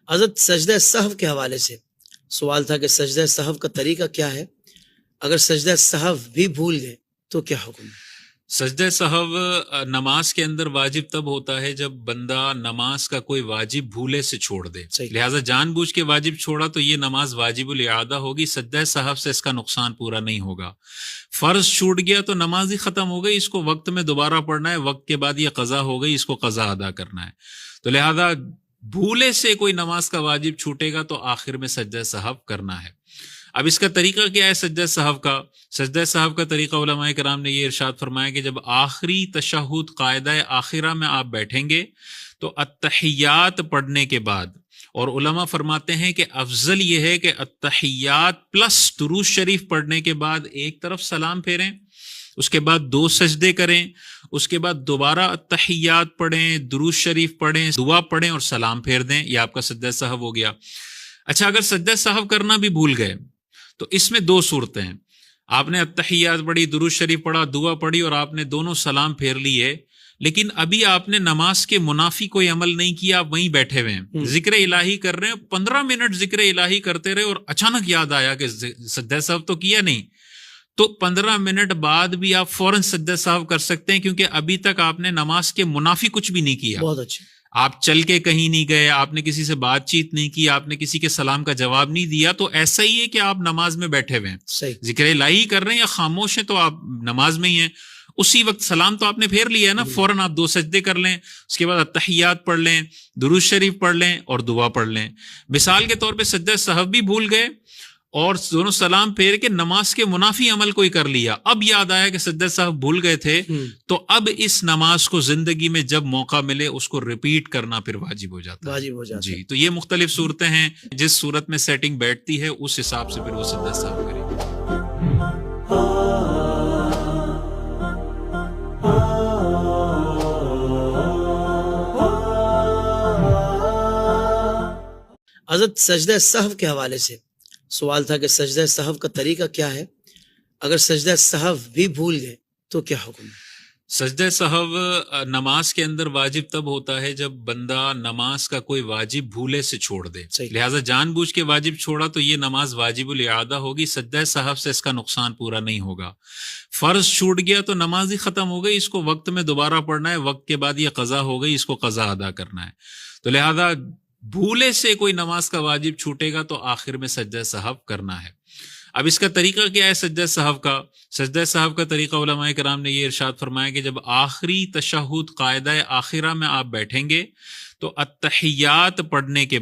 حضرت سجدہ سہو کے حوالے سے سوال تھا کہ سجدہ سہو کا طریقہ کیا ہے؟ اگر سجدہ سہو بھی بھول گئے تو کیا حکم ہے؟ سجدہ سہو نماز کے اندر واجب تب ہوتا ہے جب بندہ نماز کا کوئی واجب بھولے سے چھوڑ دے. صحیح. لہٰذا جان بوجھ کے واجب چھوڑا تو یہ نماز واجب الاعادہ ہوگی. سجدہ سہو سے اس کا نقصان پورا نہیں ہوگا. فرض چھوٹ گیا تو نماز ہی ختم ہو گئی، اس کو وقت میں دوبارہ پڑھنا ہے، وقت کے بعد یہ قضا ہو گئی، اس کو قضا ادا کرنا ہے. تو لہٰذا بھولے سے کوئی نماز کا واجب چھوٹے گا تو آخر میں سجدہ سہو کرنا ہے. اب اس کا طریقہ کیا ہے سجدہ سہو کا؟ سجدہ سہو کا طریقہ علماء کرام نے یہ ارشاد فرمایا کہ جب آخری تشہد قاعدہ آخرہ میں آپ بیٹھیں گے تو التحیات پڑھنے کے بعد، اور علماء فرماتے ہیں کہ افضل یہ ہے کہ التحیات پلس درود شریف پڑھنے کے بعد ایک طرف سلام پھیریں، اس کے بعد 2 سجدے کریں، اس کے بعد دوبارہ التحیات پڑھیں، درود شریف پڑھیں، دعا پڑھیں اور سلام پھیر دیں. یہ آپ کا سجدہ سہو ہو گیا. اچھا، اگر سجدہ سہو کرنا بھی بھول گئے تو اس میں 2 صورتیں ہیں. آپ نے التحیات پڑھی، درود شریف پڑھا، دعا پڑھی اور آپ نے دونوں سلام پھیر لیے، لیکن ابھی آپ نے نماز کے منافی کوئی عمل نہیں کیا، آپ وہیں بیٹھے ہوئے ہیں، ذکر الہی کر رہے ہیں، 15 منٹ ذکر الہی کرتے رہے اور اچانک یاد آیا کہ سجدہ سہو تو کیا نہیں، تو 15 منٹ بعد بھی آپ فوراً سجدہ سہو کر سکتے ہیں، کیونکہ ابھی تک آپ نے نماز کے منافی کچھ بھی نہیں کیا. بہت اچھا. آپ چل کے کہیں نہیں گئے، آپ نے کسی سے بات چیت نہیں کی، آپ نے کسی کے سلام کا جواب نہیں دیا، تو ایسا ہی ہے کہ آپ نماز میں بیٹھے ہوئے ہیں. صحیح. ذکر الہی کر رہے ہیں یا خاموش ہیں تو آپ نماز میں ہی ہیں. اسی وقت سلام تو آپ نے پھیر لیا ہے نا، فوراً آپ 2 سجدے کر لیں، اس کے بعد التحیات پڑھ لیں، درود شریف پڑھ لیں اور دعا پڑھ لیں. مثال کے طور پہ سجدہ سہو بھی بھول گئے اور دونوں سلام پھیر کے نماز کے منافی عمل کوئی کر لیا، اب یاد آیا کہ سجدہ سہو بھول گئے تھے، تو اب اس نماز کو زندگی میں جب موقع ملے اس کو ریپیٹ کرنا پھر واجب ہو جاتا ہے. واجب ہو جاتا ہے. جی، تو یہ مختلف صورتیں ہیں، جس صورت میں سیٹنگ بیٹھتی ہے اس حساب سے پھر وہ سجدہ سہو کرے. حضرت سجدہ سہو کے حوالے سے سوال تھا کہ سجدہ سہو کا طریقہ کیا ہے؟ اگر سجدہ سہو بھی بھول گئے تو کیا حکم ہے؟ سجدہ سہو نماز کے اندر واجب تب ہوتا ہے جب بندہ نماز کا کوئی واجب بھولے سے چھوڑ دے. صحیح. لہٰذا جان بوجھ کے واجب چھوڑا تو یہ نماز واجب الاعادہ ہوگی. سجدہ سہو سے اس کا نقصان پورا نہیں ہوگا. فرض چھوٹ گیا تو نماز ہی ختم ہو گئی، اس کو وقت میں دوبارہ پڑھنا ہے، وقت کے بعد یہ قضا ہو گئی، اس کو قضا ادا کرنا ہے. تو لہٰذا بھولے سے کوئی نماز کا واجب چھوٹے گا تو آخر میں سجدہ سہو کرنا ہے. اب اس کا طریقہ کیا ہے سجدہ سہو کا؟ سجدہ سہو کا طریقہ علماء کرام نے یہ ارشاد فرمایا کہ جب آخری تشہد قاعدہ آخرہ میں آپ بیٹھیں گے تو التحیات پڑھنے کے بعد